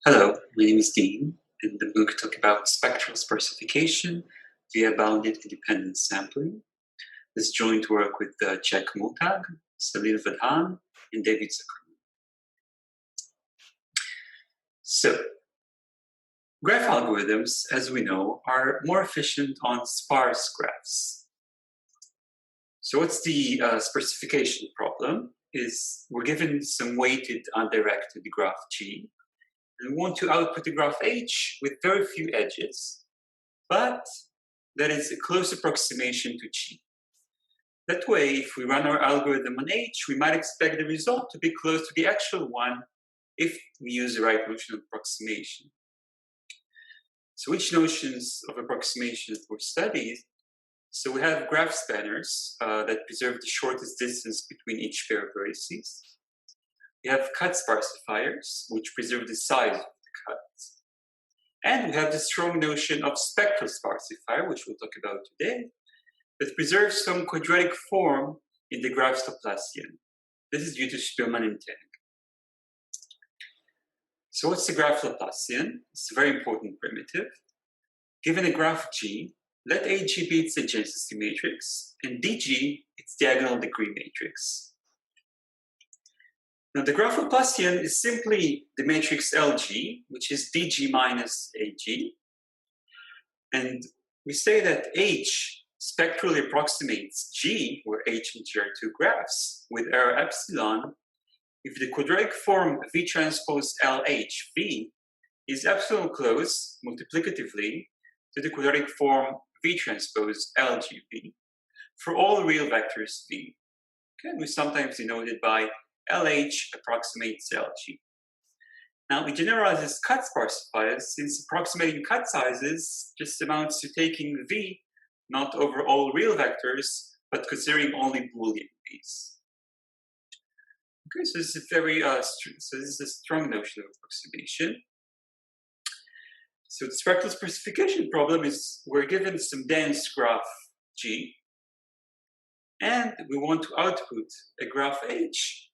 Hello, my name is Dean, and I'm going to talk about spectral sparsification via bounded independent sampling. This joint work with Murtagh, Salil Vadhan, and David Zuckerman. So, graph algorithms, as we know, are more efficient on sparse graphs. So what's the sparsification problem? Is we're given some weighted undirected graph G, and we want to output a graph H with very few edges, but that is a close approximation to G. That way, if we run our algorithm on H, we might expect the result to be close to the actual one if we use the right notion of approximation. So which notions of approximation were studied? So we have graph spanners that preserve the shortest distance between each pair of vertices. We have cut sparsifiers, which preserve the size of the cuts. And we have the strong notion of spectral sparsifier, which we'll talk about today, that preserves some quadratic form in the graph's Laplacian. This is due to Spillman and Tang. So what's the graph Laplacian? It's a very important primitive. Given a graph G, let AG be its adjacency matrix, and DG its diagonal degree matrix. Now the graph Laplacian is simply the matrix LG, which is DG minus AG. And we say that H spectrally approximates G, where H and G are two graphs, with error epsilon, if the quadratic form V transpose LHV is epsilon close multiplicatively to the quadratic form V transpose LGV for all real vectors V. Okay, we sometimes denote it by LH approximates LG. Now we generalize this cut sparsifiers since approximating cut sizes just amounts to taking V not over all real vectors, but considering only Boolean V's. Okay, so this is a very this is a strong notion of approximation. So the spectral sparsification problem is we're given some dense graph G, and we want to output a graph H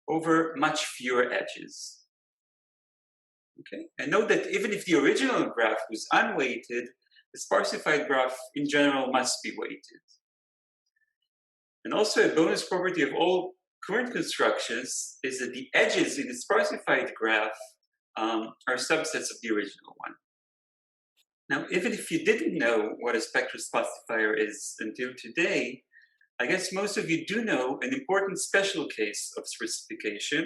over much fewer edges. Okay, and note that even if the original graph was unweighted, the sparsified graph in general must be weighted. And also a bonus property of all current constructions is that the edges in the sparsified graph are subsets of the original one. Now, even if you didn't know what a spectral sparsifier is until today, I guess most of you do know an important special case of sparsification,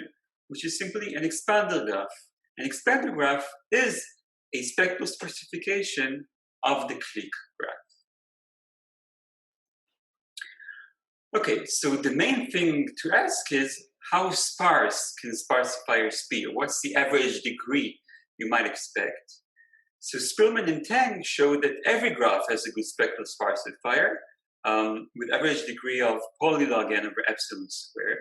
which is simply an expander graph. An expander graph is a spectral sparsification of the clique graph. Okay, so the main thing to ask is how sparse can sparsifiers be, or what's the average degree you might expect? So Spillman and Tang showed that every graph has a good spectral sparsifier with average degree of polylog n over epsilon squared.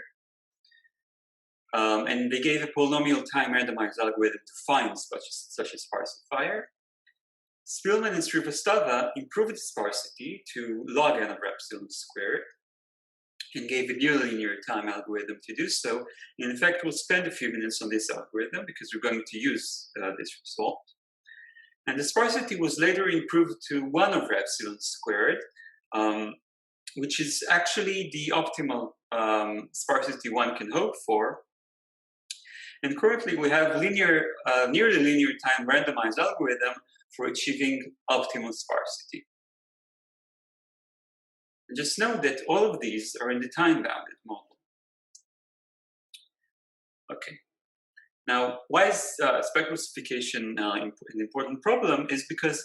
And they gave a polynomial time randomized algorithm to find such a sparsifier. Spillman and Srivastava improved the sparsity to log n over epsilon squared and gave a near linear time algorithm to do so. And in fact, we'll spend a few minutes on this algorithm because we're going to use this result. And the sparsity was later improved to 1 over epsilon squared, which is actually the optimal sparsity one can hope for. And currently we have nearly linear time randomized algorithm for achieving optimal sparsity. And just note that all of these are in the time-bounded model. Okay. Now, why is spectral sparsification an important problem? Is because,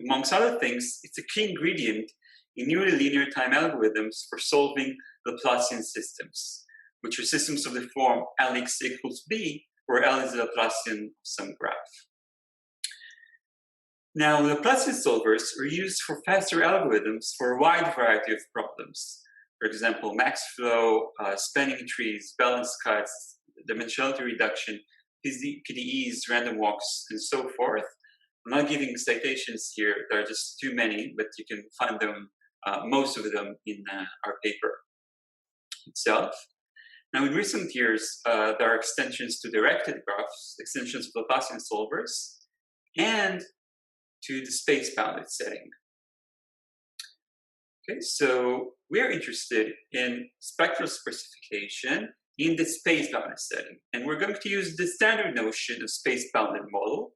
amongst other things, it's a key ingredient in nearly linear time algorithms for solving Laplacian systems, which are systems of the form Lx equals b, where L is the Laplacian of some graph. Now, Laplacian solvers are used for faster algorithms for a wide variety of problems. For example, max flow, spanning trees, balance cuts, dimensionality reduction, PDEs, random walks, and so forth. I'm not giving citations here, there are just too many, but you can find them, most of them in our paper itself. Now, in recent years, there are extensions to directed graphs, extensions of Laplacian solvers, and to the space-bounded setting. Okay, so we're interested in spectral sparsification in the space-bounded setting, and we're going to use the standard notion of space-bounded model.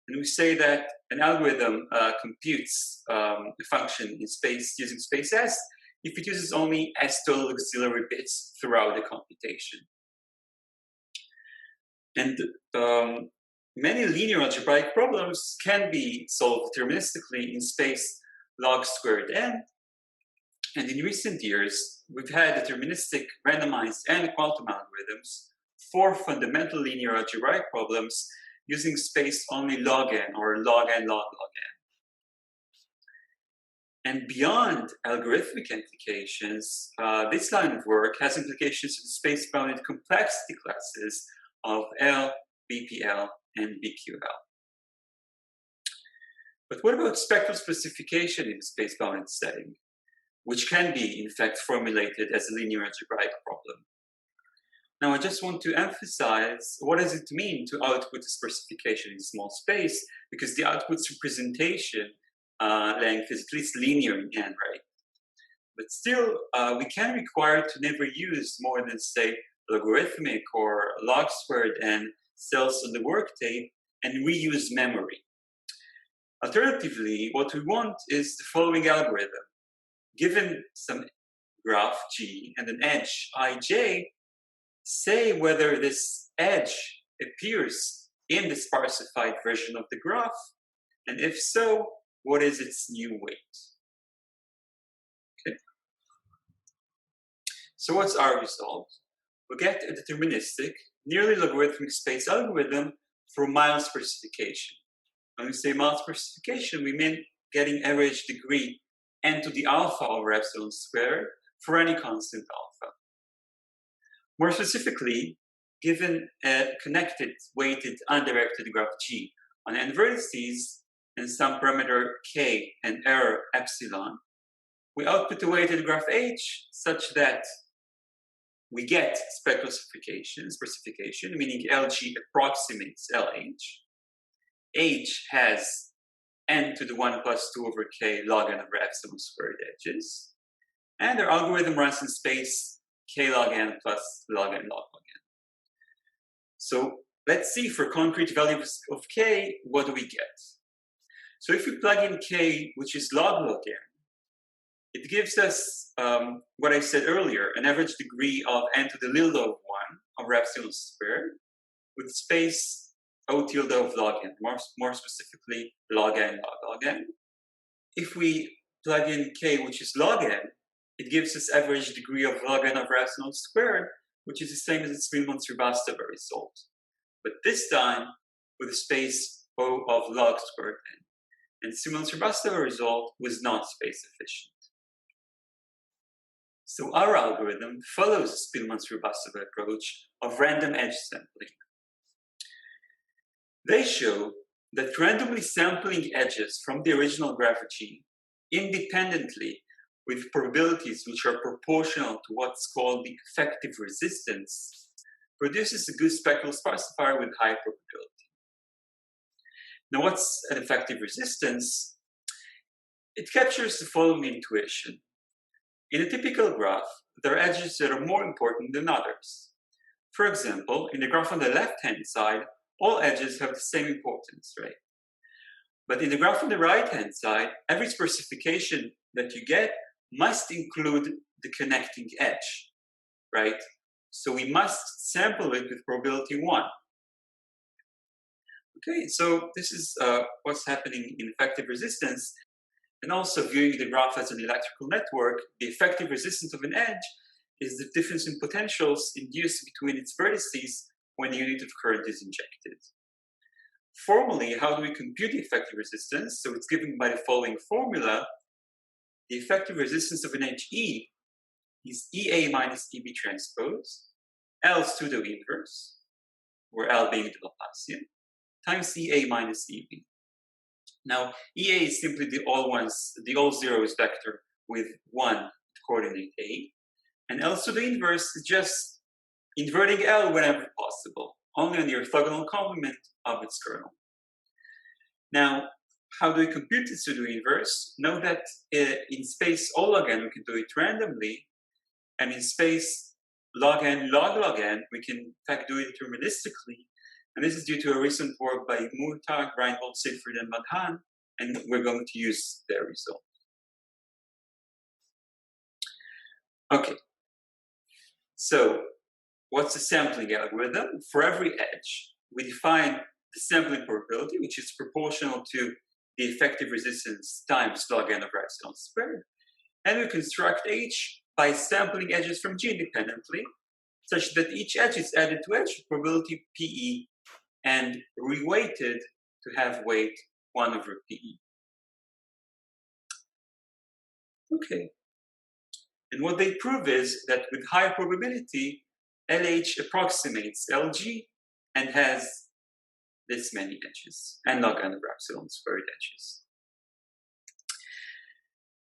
And we say that an algorithm computes a function in space using space S if it uses only S total auxiliary bits throughout the computation. And many linear algebraic problems can be solved deterministically in space log squared n. And in recent years, we've had deterministic, randomized, and quantum algorithms for fundamental linear algebraic problems using space only log n or log n log log n. And beyond algorithmic implications, this line of work has implications in space-bounded complexity classes of L, BPL, and BQL. But what about spectral sparsification in the space-bounded setting, which can be, in fact, formulated as a linear algebraic problem? Now, I just want to emphasize what does it mean to output a sparsification in small space, because the output's representation length is at least linear in n, right? But still, we can require to never use more than, say, logarithmic or log squared n cells on the work tape and reuse memory. Alternatively, what we want is the following algorithm. Given some graph G and an edge ij, say whether this edge appears in the sparsified version of the graph, and if so, what is its new weight? Okay. So what's our result? We get a deterministic, nearly logarithmic space algorithm for mild sparsification. When we say mild sparsification, we mean getting average degree n to the alpha over epsilon squared for any constant alpha. More specifically, given a connected, weighted, undirected graph G on n vertices and some parameter k and error epsilon, we output a weighted graph H such that we get spectral sparsification, meaning LG approximates LH. H has n to the 1 plus 2 over k log n over epsilon squared edges. And our algorithm runs in space k log n plus log n log log n. So let's see for concrete values of k, what do we get? So if we plug in k, which is log log n, it gives us what I said earlier, an average degree of n to the tilde of 1 over epsilon squared with space O tilde of log n, more specifically log n log log n. If we plug in k, which is log n, it gives us average degree of log n over epsilon squared, which is the same as the Spilman-Srivastava result, but this time with a space O of log squared n. And Spilman-Srivastava result was not space efficient. So our algorithm follows the Spilman-Srivastava approach of random edge sampling. They show that randomly sampling edges from the original graph G independently with probabilities which are proportional to what's called the effective resistance produces a good spectral sparsifier with high probability. Now, what's an effective resistance? It captures the following intuition. In a typical graph, there are edges that are more important than others. For example, in the graph on the left-hand side, all edges have the same importance, right? But in the graph on the right-hand side, every sparsification that you get must include the connecting edge, right? So we must sample it with probability 1. Okay, so this is what's happening in effective resistance. And also viewing the graph as an electrical network, the effective resistance of an edge is the difference in potentials induced between its vertices when a unit of current is injected. Formally, how do we compute the effective resistance? So it's given by the following formula. The effective resistance of an edge E is EA minus EB transpose, L pseudo inverse, where L being the Laplacian, times EA minus EB. Now, EA is simply the all zeros vector with 1 coordinate A, and L pseudo inverse is just inverting L whenever possible, only on the orthogonal complement of its kernel. Now, how do we compute the pseudo inverse? Note that in space O log n, we can do it randomly, and in space log n log n, we can in fact do it deterministically. And this is due to a recent work by Murtagh, Reinhold, Siegfried, and Vadhan, and we're going to use their result. Okay, so what's the sampling algorithm? For every edge, we define the sampling probability, which is proportional to the effective resistance times log n over epsilon squared. And we construct H by sampling edges from G independently, such that each edge is added to edge with probability PE and reweighted to have weight 1 over PE. Okay. And what they prove is that with high probability, LH approximates LG and has this many edges, and log n over epsilon squared edges.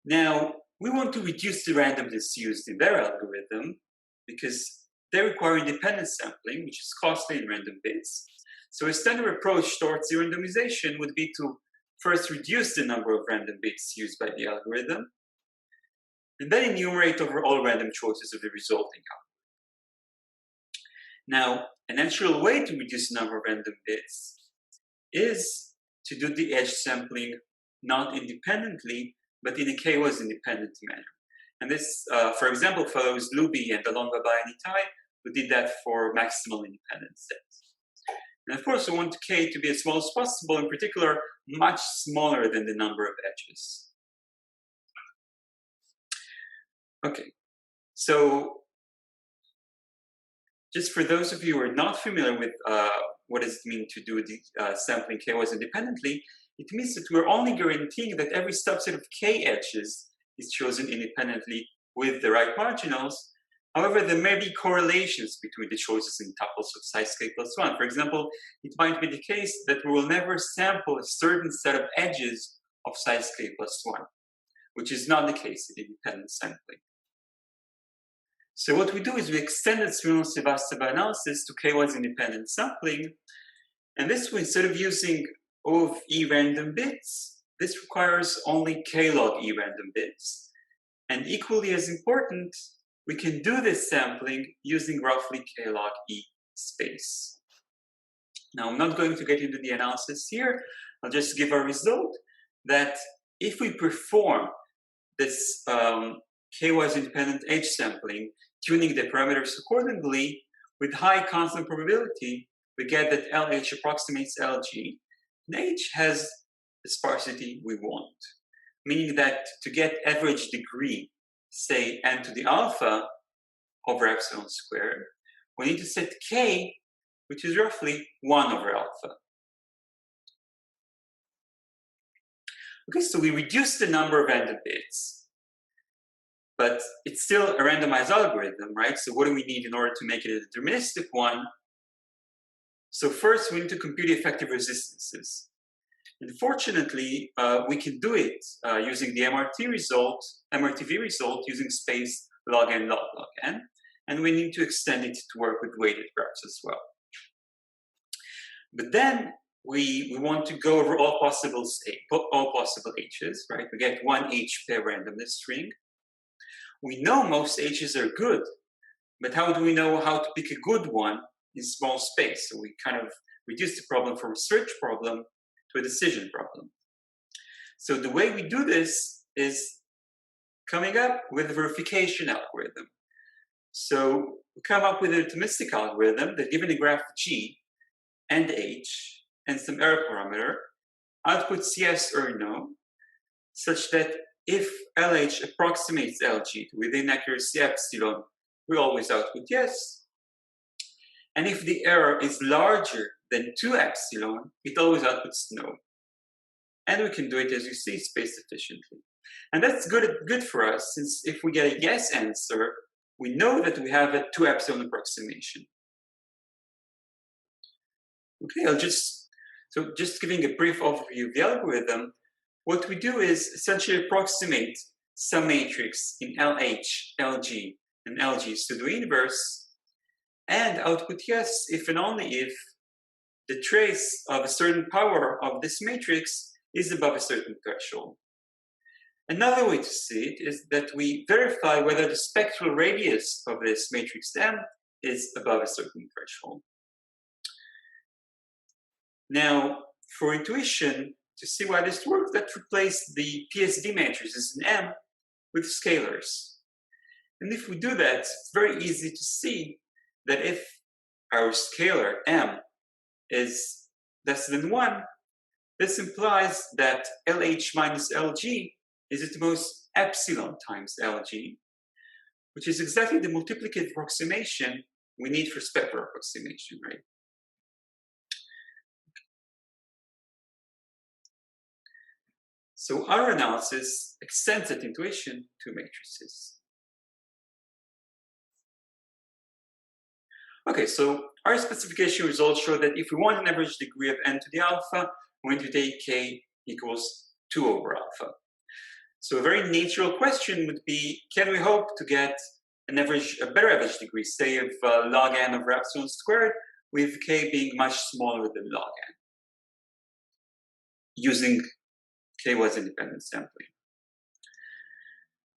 Now, we want to reduce the randomness used in their algorithm because they require independent sampling, which is costly in random bits. So a standard approach towards randomization would be to first reduce the number of random bits used by the algorithm, and then enumerate over all random choices of the resulting algorithm. Now, a natural way to reduce the number of random bits is to do the edge sampling not independently, but in a k-was independent manner. And this, for example, follows Luby and Alon Babai and Itai, who did that for maximal independent sets. And of course, we want k to be as small as possible, in particular, much smaller than the number of edges. Okay, so just for those of you who are not familiar with what does it mean to do the sampling k-was independently, it means that we're only guaranteeing that every subset of k edges is chosen independently with the right marginals. However, there may be correlations between the choices in tuples of size k plus 1. For example, it might be the case that we will never sample a certain set of edges of size k plus 1, which is not the case in independent sampling. So what we do is we extended Smyrnov-Sevastova analysis to k-was independent sampling, and this way, instead of using O of E random bits, this requires only k log E random bits. And equally as important, we can do this sampling using roughly k log E space. Now, I'm not going to get into the analysis here. I'll just give a result that if we perform this k-wise independent edge sampling, tuning the parameters accordingly, with high constant probability, we get that LH approximates LG, and H has the sparsity we want, meaning that to get average degree, say n to the alpha over epsilon squared, we need to set k, which is roughly 1 over alpha. Okay, so we reduce the number of random bits, but it's still a randomized algorithm, right? So what do we need in order to make it a deterministic one? So first, we need to compute the effective resistances. And fortunately, we can do it using the MRTV result using space log n log n, and we need to extend it to work with weighted graphs as well. But then we want to go over all possible h's, right? We get one h per randomness string. We know most h's are good, but how do we know how to pick a good one in small space? So we kind of reduce the problem from a search problem to a decision problem. So the way we do this is coming up with a verification algorithm. So we come up with a deterministic algorithm that, given a graph G and H and some error parameter, outputs yes or no, such that if LH approximates LG to within accuracy epsilon, we always output yes. And if the error is larger than 2 epsilon, it always outputs no. And we can do it, as you see, space efficiently. And that's good for us, since if we get a yes answer, we know that we have a 2 epsilon approximation. Okay, just giving a brief overview of the algorithm, what we do is essentially approximate some matrix in LH, LG, and LG pseudo inverse, and output yes if and only if the trace of a certain power of this matrix is above a certain threshold. Another way to see it is that we verify whether the spectral radius of this matrix M is above a certain threshold. Now, for intuition, to see why this works, let's replace the PSD matrices in M with scalars. And if we do that, it's very easy to see that if our scalar M is less than 1, this implies that LH minus LG is at most epsilon times LG, which is exactly the multiplicative approximation we need for spectral approximation, right? So our analysis extends that intuition to matrices. Okay, so our specification results show that if we want an average degree of n to the alpha, we're going to take k equals 2 over alpha. So a very natural question would be, can we hope to get a better average degree, say of log n over epsilon squared, with k being much smaller than log n, using k-wise independent sampling?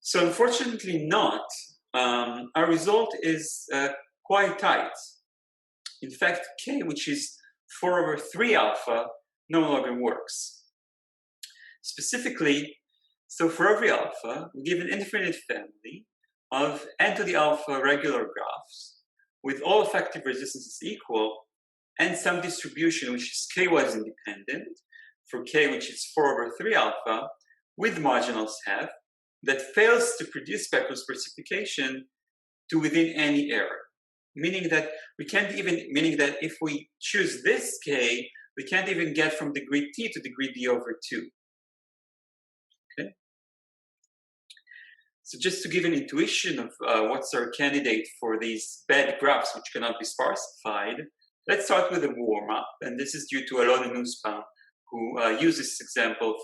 So unfortunately not. Our result is quite tight. In fact, k, which is 4 over 3 alpha, no longer works. Specifically, so for every alpha, we give an infinite family of n to the alpha regular graphs with all effective resistances equal and some distribution which is k-wise independent for k, which is 4 over 3 alpha, with marginals half, that fails to produce spectral sparsification to within any error. Meaning that if we choose this k, we can't even get from degree t to degree d over 2. Okay? So just to give an intuition of what's our candidate for these bad graphs which cannot be sparsified, let's start with a warm-up, and this is due to Alon and Nussbaum, who use this example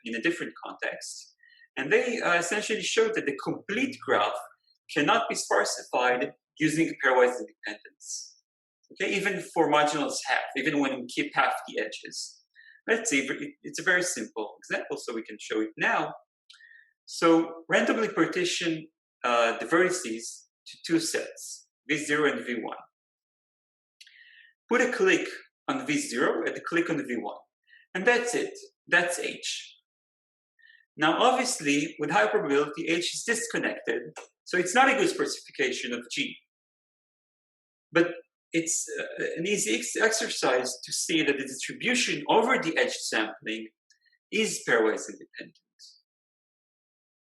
in a different context. And they essentially showed that the complete graph cannot be sparsified using pairwise independence. Okay, even for marginals half, even when we keep half the edges. Let's see, it's a very simple example, so we can show it now. So randomly partition the vertices to 2 sets, V0 and V1. Put a click on V0 and a click on V1. And that's it. That's H. Now, obviously, with high probability, H is disconnected, so it's not a good sparsification of G. But it's an easy exercise to see that the distribution over the edge sampling is pairwise independent.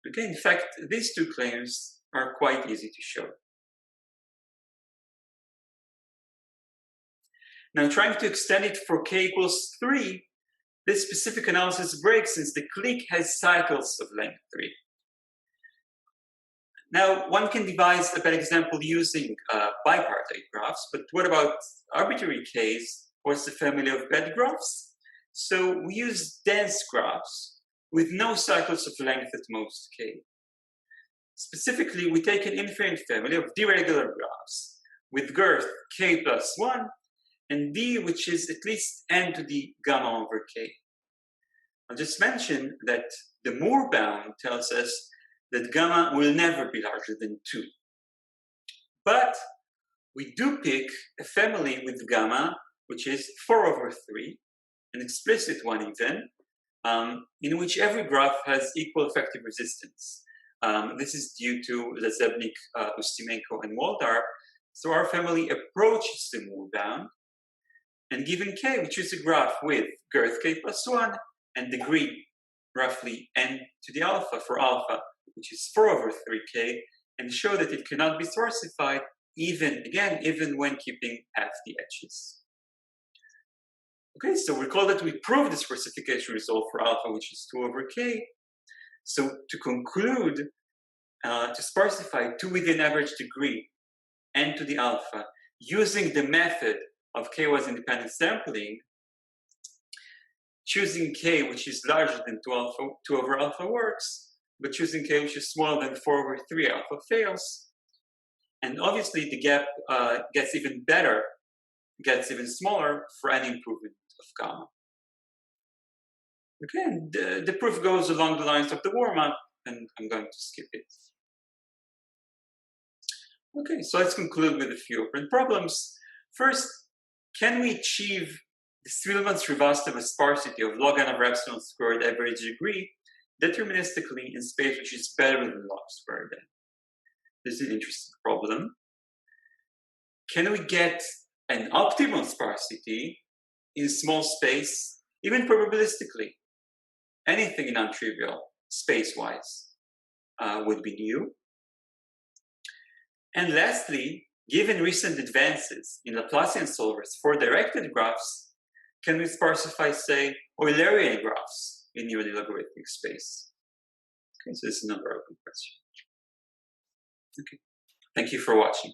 Okay, in fact, these two claims are quite easy to show. Now, trying to extend it for k equals 3, this specific analysis breaks since the clique has cycles of length 3. Now, one can devise a bad example using bipartite graphs, but what about arbitrary k's? What's the family of bad graphs? So we use dense graphs with no cycles of length at most k. Specifically, we take an infinite family of d-regular graphs with girth k plus 1 and d, which is at least n to the gamma over k. I'll just mention that the Moore bound tells us that gamma will never be larger than 2. But we do pick a family with gamma, which is 4 over 3, an explicit one even, in which every graph has equal effective resistance. This is due to Lazebnik, Ustimenko, and Waldar. So our family approaches the Moore bound, and given k, we choose a graph with girth k plus 1 and degree roughly n to the alpha for alpha, which is 4 over 3k, and show that it cannot be sparsified even when keeping half the edges. Okay, so recall that we proved the sparsification result for alpha, which is 2 over k. So to conclude, to sparsify to within average degree n to the alpha using the method of k-wise independent sampling, choosing k which is larger than 2 over alpha works, but choosing k which is smaller than 4 over 3 alpha fails. And obviously the gap gets even better, gets even smaller for any improvement of gamma. Again, the proof goes along the lines of the warm-up, and I'm going to skip it. Okay, so let's conclude with a few open problems. First, can we achieve the Speelman-Srivastava sparsity of log n over epsilon squared average degree deterministically in space which is better than log squared n? This is an interesting problem. Can we get an optimal sparsity in small space, even probabilistically? Anything non-trivial, space-wise, would be new. And lastly, given recent advances in Laplacian solvers for directed graphs, can we sparsify, say, Eulerian graphs in nearly logarithmic space? Okay, so this is another open question. Okay, thank you for watching.